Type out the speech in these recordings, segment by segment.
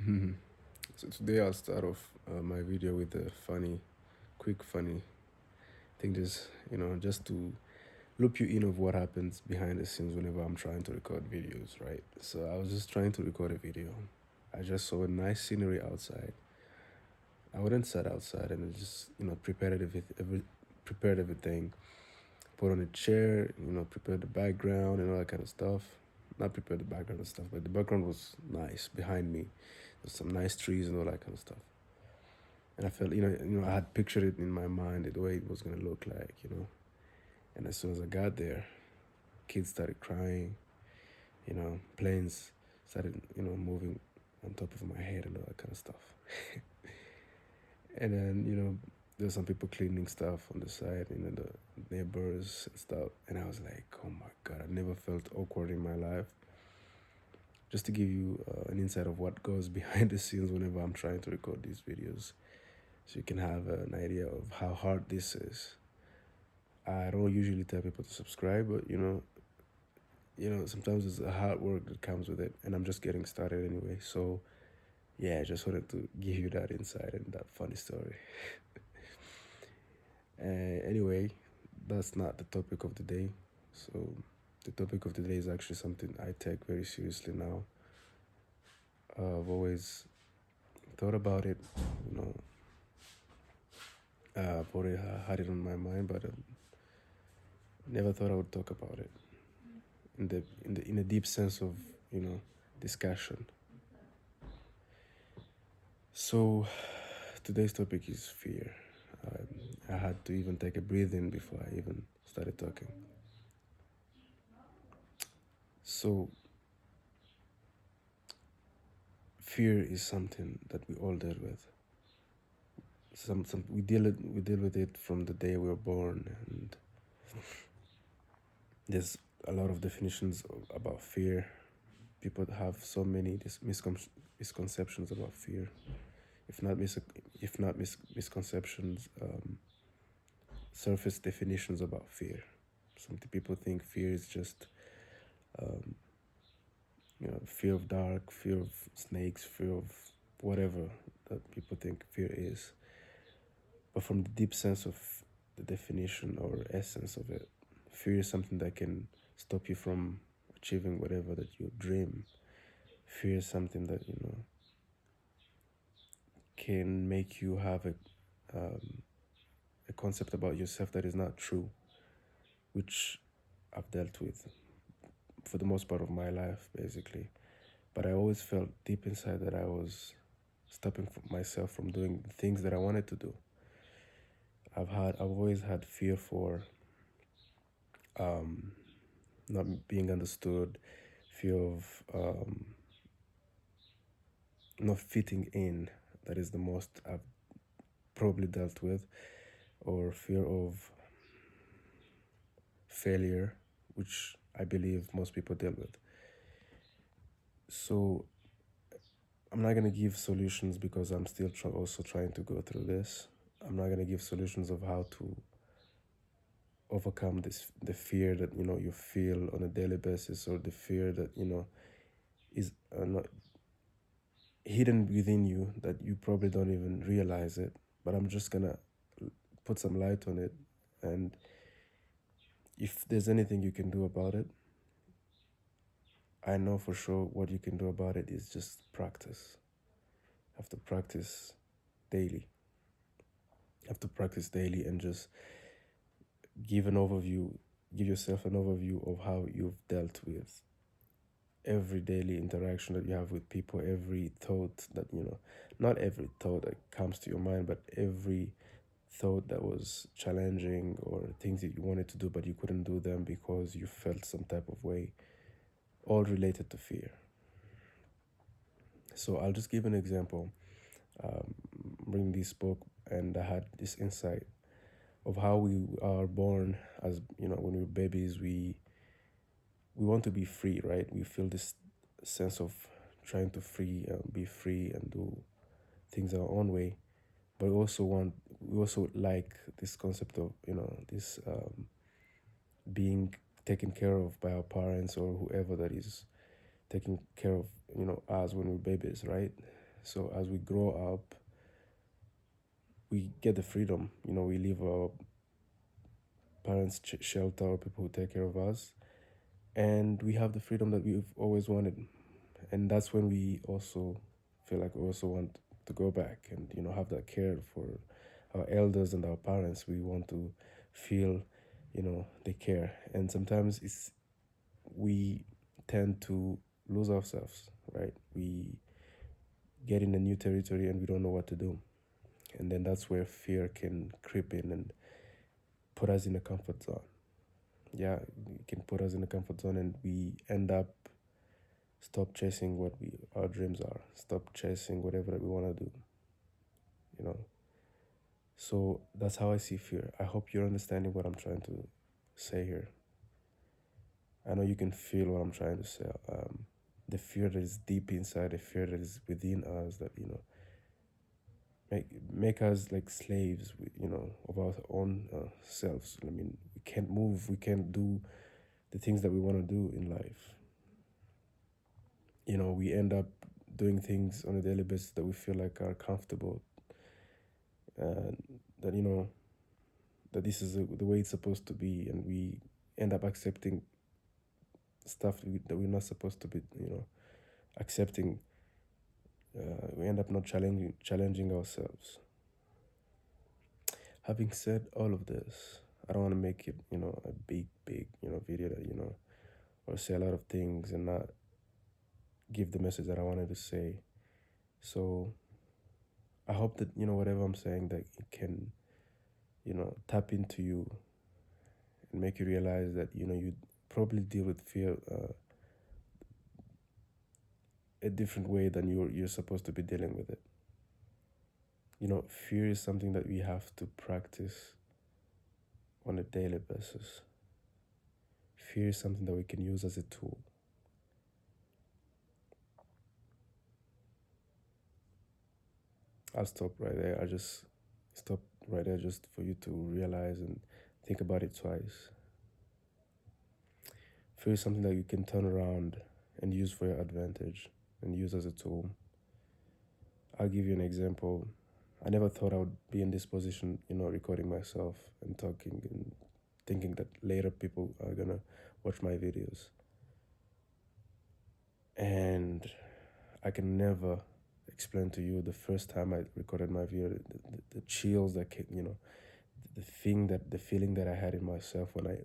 Mhm. So today I'll start off my video with a quick funny thing, just to loop you in of what happens behind the scenes whenever I'm trying to record videos, right? So I was just trying to record a video. I just saw a nice scenery outside. I wouldn't sat outside and I just, prepared everything, put on a chair, prepared the background and all that kind of stuff. Not prepared the background and stuff, but the background was nice behind me. There's some nice trees and all that kind of stuff. And I felt, I had pictured it in my mind the way it was gonna look like. And as soon as I got there, kids started crying, planes started, moving on top of my head and all that kind of stuff. And then, there's some people cleaning stuff on the side, the neighbors and stuff. And I was like, oh my God, I never felt awkward in my life. Just to give you an insight of what goes behind the scenes whenever I'm trying to record these videos, so you can have an idea of how hard this is. I don't usually tell people to subscribe, but sometimes it's a hard work that comes with it, and I'm just getting started anyway. So yeah, I just wanted to give you that insight and that funny story. Anyway, that's not the topic of the day. So the topic of the day is actually something I take very seriously now. I've always thought about it, you know. I've already had it on my mind, but never thought I would talk about it in a deep sense of discussion. So today's topic is fear. I had to even take a breath in before I even started talking. So fear is something that we all deal with. Some we deal with it from the day we were born, and there's a lot of definitions about fear. People have so many misconceptions about fear. If not misconceptions, surface definitions about fear. Some people think fear is just um, fear of dark, fear of snakes, fear of whatever that people think fear is. But from the deep sense of the definition or essence of it, fear is something that can stop you from achieving whatever that you dream. Fear is something that can make you have a concept about yourself that is not true, which I've dealt with for the most part of my life, basically. But I always felt deep inside that I was stopping myself from doing the things that I wanted to do. I've always had fear for um, not being understood, fear of not fitting in. That is the most I've probably dealt with, or fear of failure, which I believe most people deal with. So I'm not gonna give solutions because I'm still also trying to go through this. I'm not gonna give solutions of how to overcome the fear that you feel on a daily basis, or the fear that is not hidden within you that you probably don't even realize it. But I'm just gonna put some light on it, and if there's anything you can do about it, I know for sure what you can do about it is just practice. You have to practice daily. You have to practice daily and just give an overview, give yourself an overview of how you've dealt with every daily interaction that you have with people, every thought that, not every thought that comes to your mind, but every thought that was challenging, or things that you wanted to do but you couldn't do them because you felt some type of way, all related to fear. So I'll just give an example. Bring this book, and I had this insight of how we are born. As when we're babies, we want to be free, right? We feel this sense of trying to be free and do things our own way. But we also like this concept of this being taken care of by our parents or whoever that is taking care of us when we're babies, right? So as we grow up, we get the freedom. We leave our parents' shelter or people who take care of us, and we have the freedom that we've always wanted. And that's when we also feel like we also want to go back and have that care for our elders and our parents. We want to feel they care, and sometimes we tend to lose ourselves, right? We get in a new territory and we don't know what to do, and then that's where fear can creep in and put us in a comfort zone. Yeah, it can put us in a comfort zone, and we end up stop chasing what our dreams are, stop chasing whatever that we want to do, you know so that's how I see fear. I hope you're understanding what I'm trying to say here. I know you can feel what I'm trying to say. The fear that is deep inside, the fear that is within us, that make us like slaves, of our own selves. I mean, we can't move, we can't do the things that we want to do in life. We end up doing things on a daily basis that we feel like are comfortable, and that that this is the way it's supposed to be, and we end up accepting stuff that we're not supposed to be accepting. We end up not challenging ourselves. Having said all of this, I don't want to make it a big video that or say a lot of things and not give the message that I wanted to say. So I hope that whatever I'm saying, that it can tap into you and make you realize that you probably deal with fear a different way than you're supposed to be dealing with it. Fear is something that we have to practice on a daily basis. Fear is something that we can use as a tool. I'll stop right there. I just stop right there just for you to realize and think about it twice. Fear is something that you can turn around and use for your advantage and use as a tool. I'll give you an example. I never thought I would be in this position, recording myself and talking and thinking that later people are gonna watch my videos. And I can never explain to you the first time I recorded my video, the chills that came, the feeling that I had in myself when I,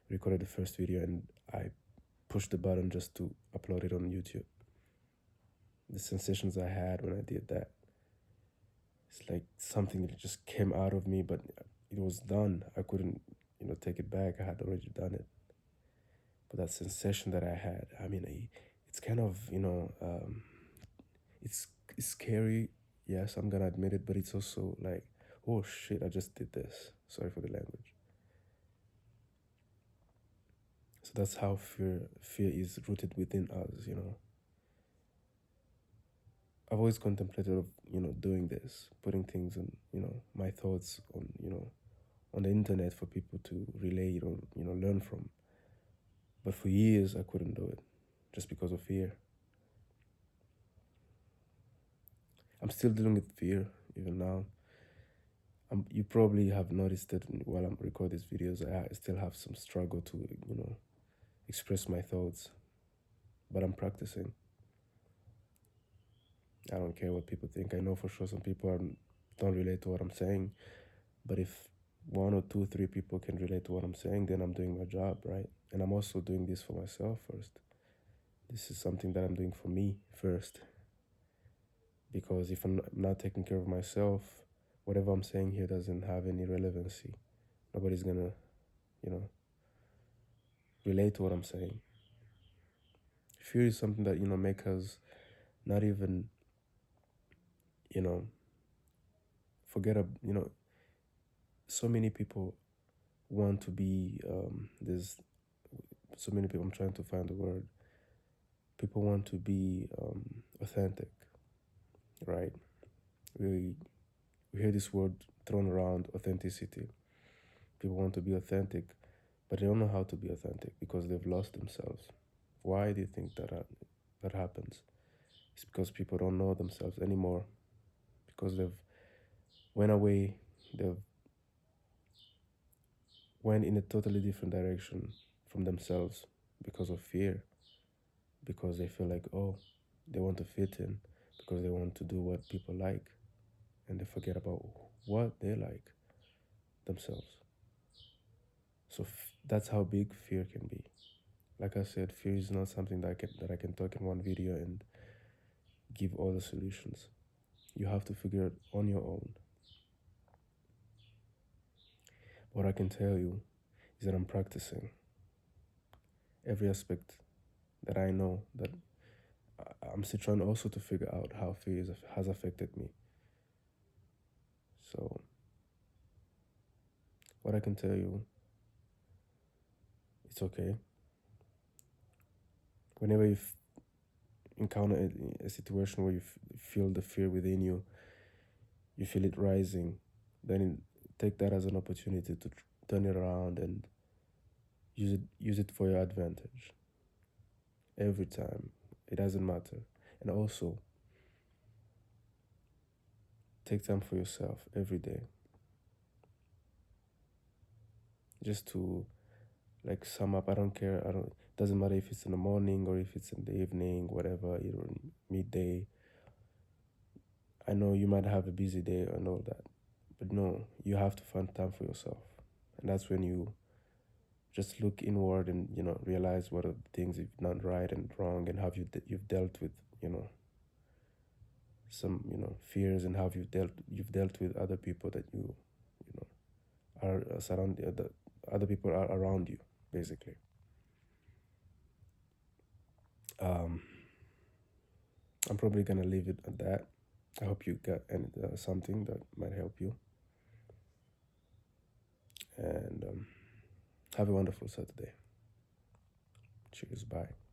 recorded the first video and I pushed the button just to upload it on YouTube. The sensations I had when I did that. It's like something that just came out of me, but it was done. I couldn't, take it back. I had already done it. But that sensation that I had, I mean, it's kind of, it's scary. Yes, I'm gonna admit it, but it's also like, oh shit, I just did this. Sorry for the language. So that's how fear is rooted within us. I've always contemplated of doing this, putting things on my thoughts on on the internet for people to relate or learn from. But for years I couldn't do it just because of fear. I'm still dealing with fear even now. You probably have noticed that while I'm recording these videos, I still have some struggle to express my thoughts, but I'm practicing. I don't care what people think. I know for sure some people don't relate to what I'm saying, but if one or two, three people can relate to what I'm saying, then I'm doing my job, right? And I'm also doing this for myself first. This is something that I'm doing for me first. Because if I'm not taking care of myself, whatever I'm saying here doesn't have any relevancy. Nobody's gonna, relate to what I'm saying. Fear is something that, make us not even, forget, so many people want to be, there's so many people, I'm trying to find the word. People want to be authentic, right? We hear this word thrown around, authenticity. People want to be authentic, but they don't know how to be authentic because they've lost themselves. Why do you think that happens? It's because people don't know themselves anymore, because they've went away, they've went in a totally different direction from themselves because of fear, because they feel like, oh, they want to fit in, because they want to do what people like, and they forget about what they like themselves. So that's how big fear can be. Like I said, fear is not something that I can talk in one video and give all the solutions. You have to figure it on your own. What I can tell you is that I'm practicing every aspect that I know, that I'm still trying also to figure out how fear has affected me. So what I can tell you, it's okay. Whenever you encounter a situation where you feel the fear within you, you feel it rising, then take that as an opportunity to turn it around and use it for your advantage every time. It doesn't matter. And also take time for yourself every day, just to, like, sum up. I don't care. I don't. Doesn't matter if it's in the morning or if it's in the evening, whatever. Midday. I know you might have a busy day and all that, but no, you have to find time for yourself, and that's when you just look inward and realize what are the things you've done right and wrong, and how you've dealt with some fears, and how you've dealt with other people that you know are surround the other people are around you, basically. um I'm probably gonna leave it at that. I hope you got something that might help you, and have a wonderful Saturday. Cheers, bye.